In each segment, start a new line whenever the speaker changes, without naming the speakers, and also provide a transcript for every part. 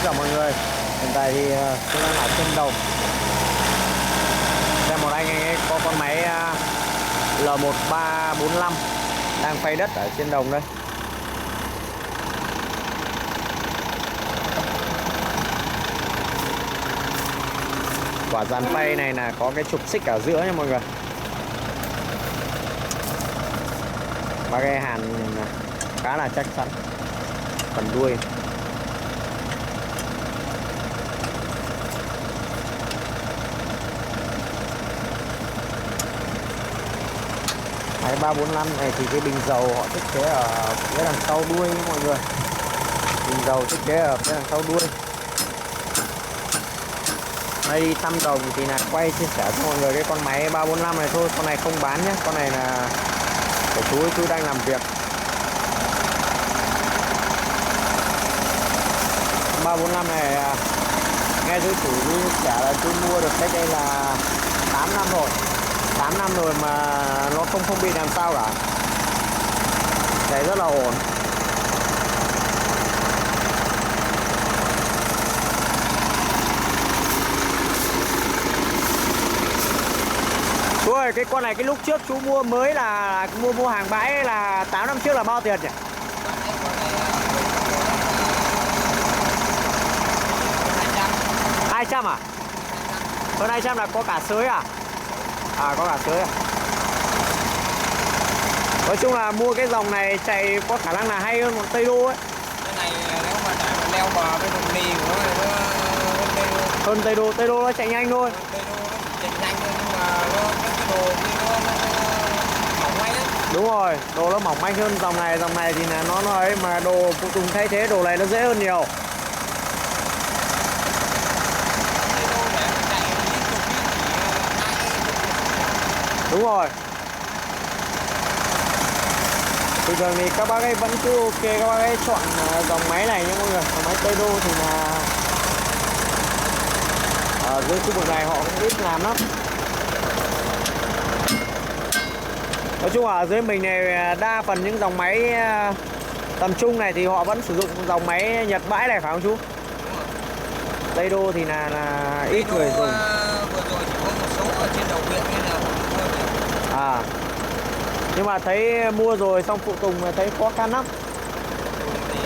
cả mọi người. Hiện tại thì tôi đang ở trên đồng. Xem một anh ấy có con máy L1345 đang phay đất ở trên đồng đây. Quả dàn phay này là có cái trục xích ở giữa nha mọi người. Ba cái hàn khá là chắc chắn. Phần đuôi máy 345 này thì cái bình dầu họ thiết kế ở phía đằng sau đuôi nha mọi người. Bình dầu thiết kế ở phía đằng sau đuôi. Đây đi thăm đồng thì là quay chia sẻ cho mọi người cái con máy 345 này thôi. Con này không bán nhé. Con này là của chú đang làm việc. 345 này nghe chú chủ chia sẻ là chú mua được cách đây là 8 năm rồi. 8 năm rồi mà nó không bị làm sao cả. Chạy rất là ổn. Chú ơi, cái con này cái lúc trước chú mua mới là mua hàng bãi là 8 năm trước là bao tiền nhỉ? 200 à? Hơn 200 là có cả sới à? À, có cả sới à? Nói chung là mua cái dòng này chạy có khả năng là hay hơn một Tây Đô ấy.
Cái này nếu mà leo bờ với đồng lì của nó
hơn Tây Đô. Tây Đô nó chạy nhanh thôi.
Tây Đô nó chạy nhanh thôi, nhưng mà cái đồ kia nó mỏng manh lắm.
Đúng rồi, đồ nó mỏng manh hơn dòng này. Dòng này thì là nó ấy, mà đồ phụ tùng thay thế đồ này nó dễ hơn nhiều. Đúng rồi. Thì thường thì các bác ấy vẫn cứ ok, các bác ấy chọn dòng máy này nhé mọi người. Dòng máy Tây Đô thì là ở dưới khu vực này họ cũng ít làm lắm. Nói chung ở dưới mình này đa phần những dòng máy tầm trung này thì họ vẫn sử dụng dòng máy Nhật bãi này phải không chú? Tây Đô thì là ít người dùng.
Vừa rồi chỉ có một số ở trên đầu huyện như là
à, nhưng mà thấy mua rồi xong phụ tùng thấy khó khăn lắm.
Thì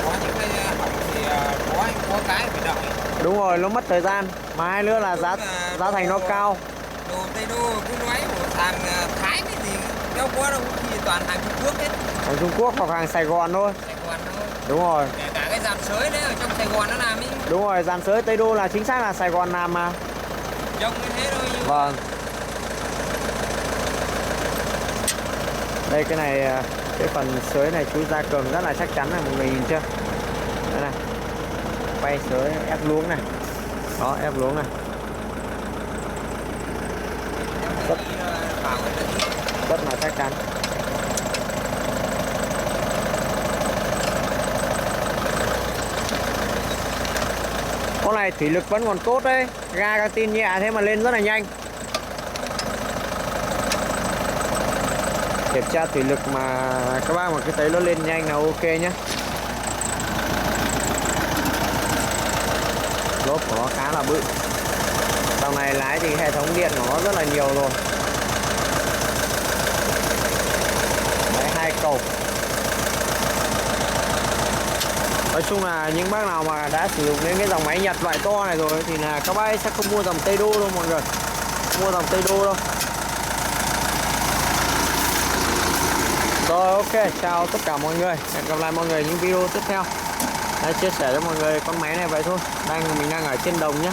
có những cái hỏng thì có cái phải đợi.
Đúng rồi, nó mất thời gian. Mà hai nữa là giá thành nó cao.
Đồ Tây Đô cứ nói của hàng Thái cái gì đâu có đâu, thì toàn hàng Trung Quốc hết.
Hàng Trung Quốc hoặc hàng Sài Gòn thôi.
Sài Gòn thôi.
Đúng rồi.
Kể cả cái dàn sới đấy ở trong Sài Gòn nó làm ý.
Đúng rồi, dàn sới Tây Đô là chính xác là Sài Gòn làm mà.
Trông như thế thôi nhưng
vâng. Đây cái này, cái phần sới này chú ra cường rất là chắc chắn này, mọi người nhìn chưa? Đây này. Quay sới ép luống này. Đó, ép luống này. Rất là chắc chắn. Con này thủy lực vẫn còn tốt đấy. Ga càng tin nhẹ thế mà lên rất là nhanh. Kiểm tra thủy lực mà các bác mà cứ thấy nó lên nhanh là ok nhé. Lốp của nó khá là bự. Dòng này lái thì hệ thống điện của nó rất là nhiều rồi. Đấy, 2 cầu. Nói chung là những bác nào mà đã sử dụng đến cái dòng máy Nhật loại to này rồi thì là các bác sẽ không mua dòng Tây Đô đâu mọi người. Mua dòng Tây Đô đâu. Rồi ok, chào tất cả mọi người. Hẹn gặp lại mọi người những video tiếp theo. Đã chia sẻ cho mọi người con máy này vậy thôi. Mình đang ở trên đồng nhé.